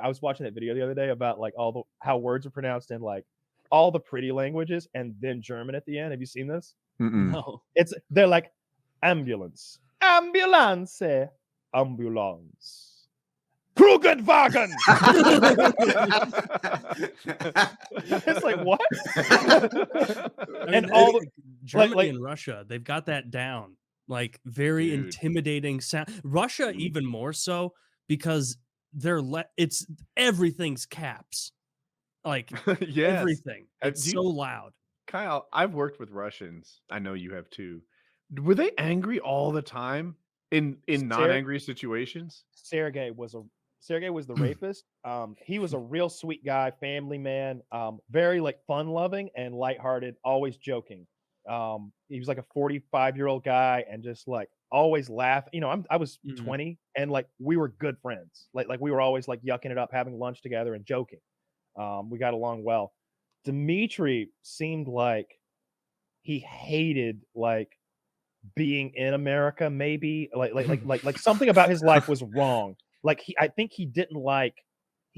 I was watching that video the other day about like how words are pronounced in like all the pretty languages and then German at the end. Have you seen this? No. They're like ambulance, ambulance, ambulance. Krugenwagen. It's like what? And all the Germany and Russia, they've got that down. Like very intimidating sound. Russia even more so because it's everything's caps. Like everything. It's so loud. Kyle, I've worked with Russians. I know you have too. Were they angry all the time in non-angry situations? Sergey was the rapist. He was a real sweet guy, family man, very like fun-loving and lighthearted, always joking. He was like a 45-year-old guy and just like always laugh. You know, I was 20 and like we were good friends. Like we were always like yucking it up, having lunch together and joking. We got along well. Dmitry seemed like he hated like being in America, maybe like something about his life was wrong. Like I think he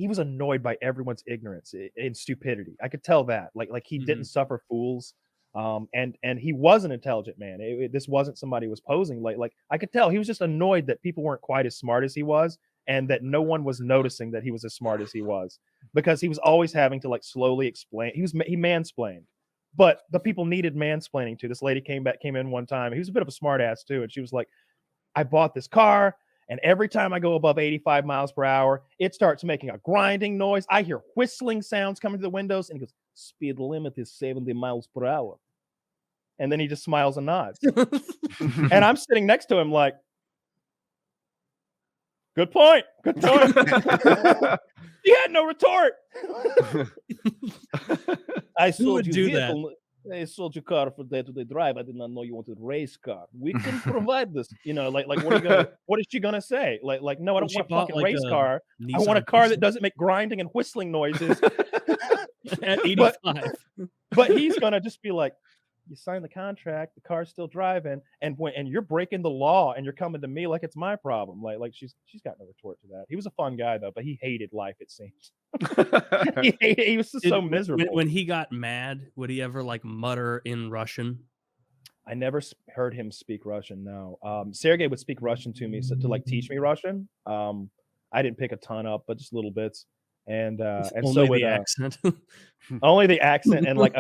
was annoyed by everyone's ignorance and stupidity. I could tell that. Like he didn't suffer fools. And he was an intelligent man. This wasn't somebody who was posing. Like I could tell he was just annoyed that people weren't quite as smart as he was, and that no one was noticing that he was as smart as he was, because he was always having to like slowly explain. He mansplained, but the people needed mansplaining too. This lady came in one time. He was a bit of a smart ass too, and she was like, "I bought this car, and every time I go above 85 miles per hour, it starts making a grinding noise. I hear whistling sounds coming through the windows." And he goes, "Speed limit is 70 miles per hour." And then he just smiles and nods. And I'm sitting next to him like, good point. Good point. He had no retort. I sold you that. I sold you car for day-to-day drive. I did not know you wanted a race car. We can provide this. You know, like what is she gonna say? Like, no, I don't want a fucking race car. I want a car that doesn't make grinding and whistling noises. At 85. But he's gonna just be like, you signed the contract, the car's still driving, and you're breaking the law and you're coming to me like it's my problem. Like she's got no retort to that. He was a fun guy though, but he hated life, it seems. he was just so miserable. When he got mad, would he ever like mutter in Russian? I never heard him speak Russian. No. Sergey would speak Russian to me to like teach me Russian. I didn't pick a ton up, but just little bits. And only so the accent. Only the accent and like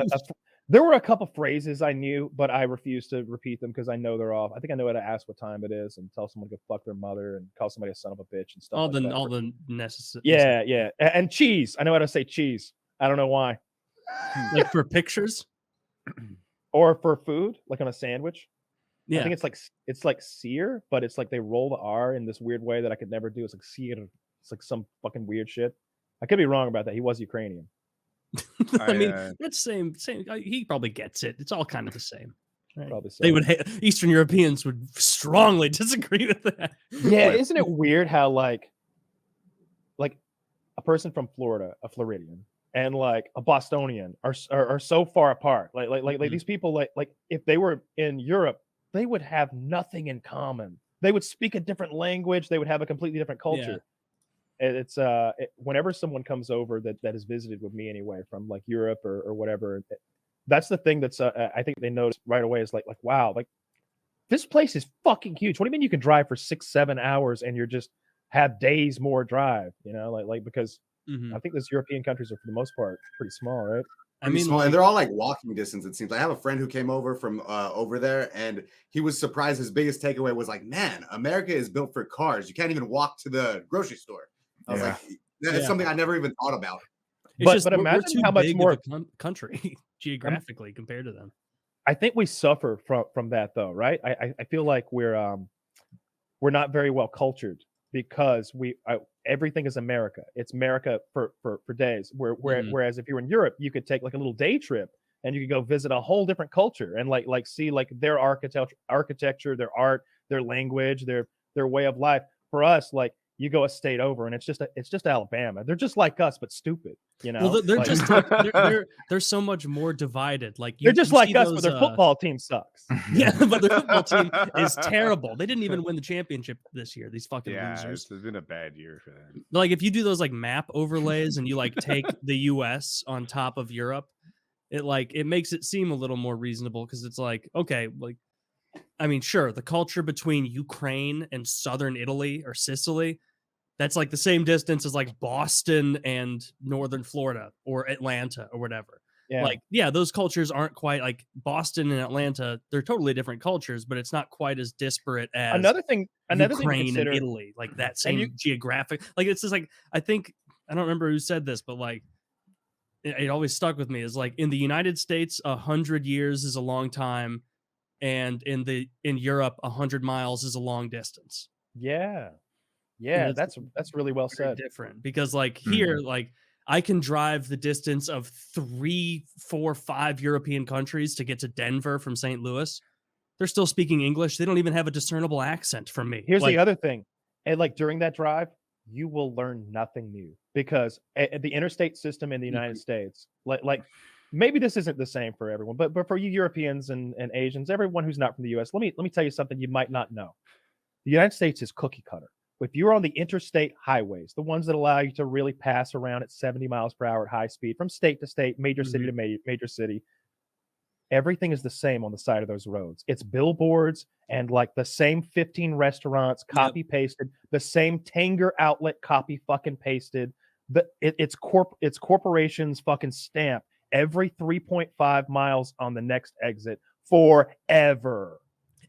there were a couple phrases I knew, but I refused to repeat them because I know they're off. I think I know how to ask what time it is and tell someone to go fuck their mother and call somebody a son of a bitch and stuff. All the necessary. Yeah. And cheese. I know how to say cheese. I don't know why. Like for pictures? Or for food, like on a sandwich. Yeah. I think it's like sear, but it's like they roll the R in this weird way that I could never do. It's like sear. It's like some fucking weird shit. I could be wrong about that. He was Ukrainian. I mean, that's same. He probably gets it. It's all kind of the same. Right? Probably so. They would Eastern Europeans would strongly disagree with that. Yeah, isn't it weird how like a person from Florida, a Floridian, and like a Bostonian are so far apart. Like these people like if they were in Europe, they would have nothing in common. They would speak a different language. They would have a completely different culture. Yeah. It's whenever someone comes over that has visited with me anyway from like Europe or whatever, that's the thing that's I think they notice right away is like wow, like this place is fucking huge. What do you mean you can drive for 6-7 hours and you're just have days more drive? You know, like because I think those European countries are for the most part pretty small, right? I mean, small, and they're all like walking distance. It seems. I have a friend who came over from over there, and he was surprised. His biggest takeaway was like, "Man, America is built for cars. You can't even walk to the grocery store." I was like, that's something I never even thought about. But imagine how much more country geographically compared to them. I think we suffer from that though, right? I feel like we're not very well cultured because everything is America. It's America for days. Whereas if you're in Europe, you could take like a little day trip and you could go visit a whole different culture and like see like their architecture, their art, their language, their way of life. For us, like you go a state over, and it's just Alabama. They're just like us, but stupid. You know, Well, they're Like, just they're so much more divided. Like they're just you like see us, those, but their football team sucks. Yeah, but their football team is terrible. They didn't even win the championship this year. These fucking losers. It's been a bad year for them. Like if you do those like map overlays and you like take the US on top of Europe, it makes it seem a little more reasonable because it's like, okay, like I mean, sure, the culture between Ukraine and southern Italy or Sicily, that's like the same distance as like Boston and northern Florida or Atlanta or whatever. Yeah. Like, yeah, those cultures aren't quite like Boston and Atlanta. They're totally different cultures, but it's not quite as disparate as another thing to Ukraine consider, and Italy. Like that same geographic. Like it's just like I don't remember who said this, but like it always stuck with me. Is like in the United States, 100 years is a long time, and in Europe, 100 miles is a long distance. Yeah, And that's really well said. Different because like here, like I can drive the distance of 3, 4, 5 European countries to get to Denver from St. Louis. They're still speaking English. They don't even have a discernible accent from me. Here's the other thing. And like during that drive, you will learn nothing new because the interstate system in the United States, like maybe this isn't the same for everyone, but for you Europeans and Asians, everyone who's not from the US, let me tell you something you might not know. The United States is cookie cutter. If you're on the interstate highways, the ones that allow you to really pass around at 70 miles per hour at high speed from state to state, major city to major city, everything is the same on the side of those roads. It's billboards and like the same 15 restaurants copy pasted, the same Tanger outlet copy fucking pasted. It's corporations fucking stamp every 3.5 miles on the next exit forever.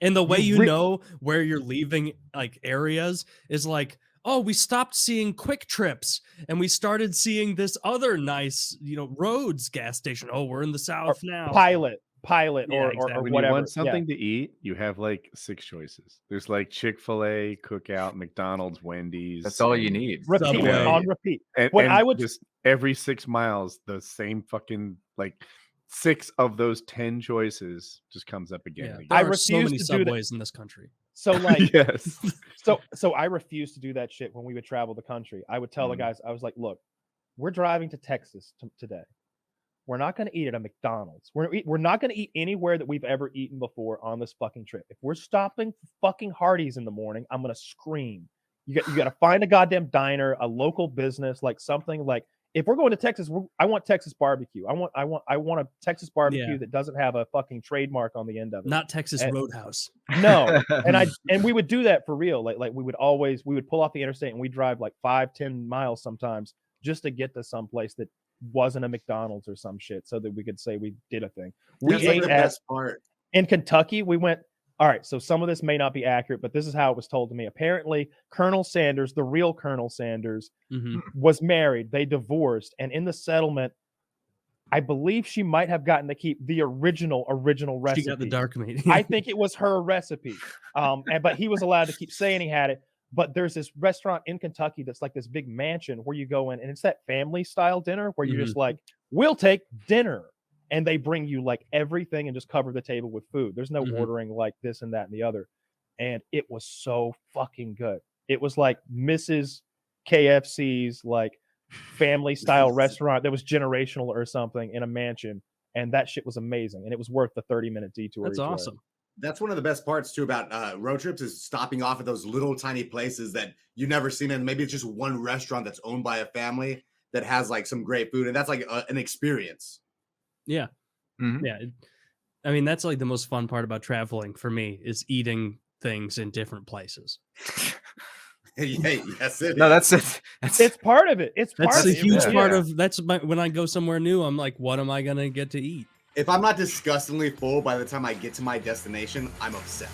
And the way you know where you're leaving like areas is like, oh, we stopped seeing Quick Trips and we started seeing this other nice, Rhodes gas station. Oh, we're in the South now. Pilot, Yeah, or exactly. or When whatever. you want something to eat, you have like 6 choices. There's like Chick-fil-A, Cookout, McDonald's, Wendy's. That's all you need. Repeat, Subway. on repeat. And, When and I would just every 6 miles, the same fucking like 6 of those 10 choices just comes up again. Yeah, and again. there I are so refuse many to do that. subways in this country. So like Yes. so I refused to do that shit when we would travel the country. I would tell the guys, I was like, look, we're driving to Texas today. We're not going to eat at a McDonald's. We're not going to eat anywhere that we've ever eaten before on this fucking trip. If we're stopping for fucking Hardee's in the morning, I'm going to scream. You got to find a goddamn diner, a local business, like something like. If we're going to Texas, I want Texas barbecue. I want a Texas barbecue that doesn't have a fucking trademark on the end of it. Not Texas Roadhouse. No, and we would do that for real. Like we would pull off the interstate and we drive like 5-10 miles sometimes just to get to some place that wasn't a McDonald's or some shit, so that we could say we did a thing. We ate the best part. In Kentucky. We went. All right, so some of this may not be accurate, but this is how it was told to me. Apparently, Colonel Sanders, the real Colonel Sanders, was married. They divorced, and in the settlement, I believe she might have gotten to keep the original recipe. She got the dark meat. I think it was her recipe. But he was allowed to keep saying he had it. But there's this restaurant in Kentucky that's like this big mansion where you go in, and it's that family style dinner where you're just like, we'll take dinner. And they bring you like everything and just cover the table with food. There's no ordering like this and that and the other. And it was so fucking good. It was like Mrs. KFC's like family style restaurant that was generational or something in a mansion. And that shit was amazing. And it was worth the 30-minute detour. That's awesome. That's one of the best parts too about road trips is stopping off at those little tiny places that you've never seen. And maybe it's just one restaurant that's owned by a family that has like some great food. And that's like an experience. Yeah. Yeah. I mean, that's like the most fun part about traveling for me is eating things in different places. Yes, it No, is. that's it. It's part of it. It's part That's of a it. huge part of when I go somewhere new, I'm like, what am I going to get to eat? If I'm not disgustingly full by the time I get to my destination, I'm upset.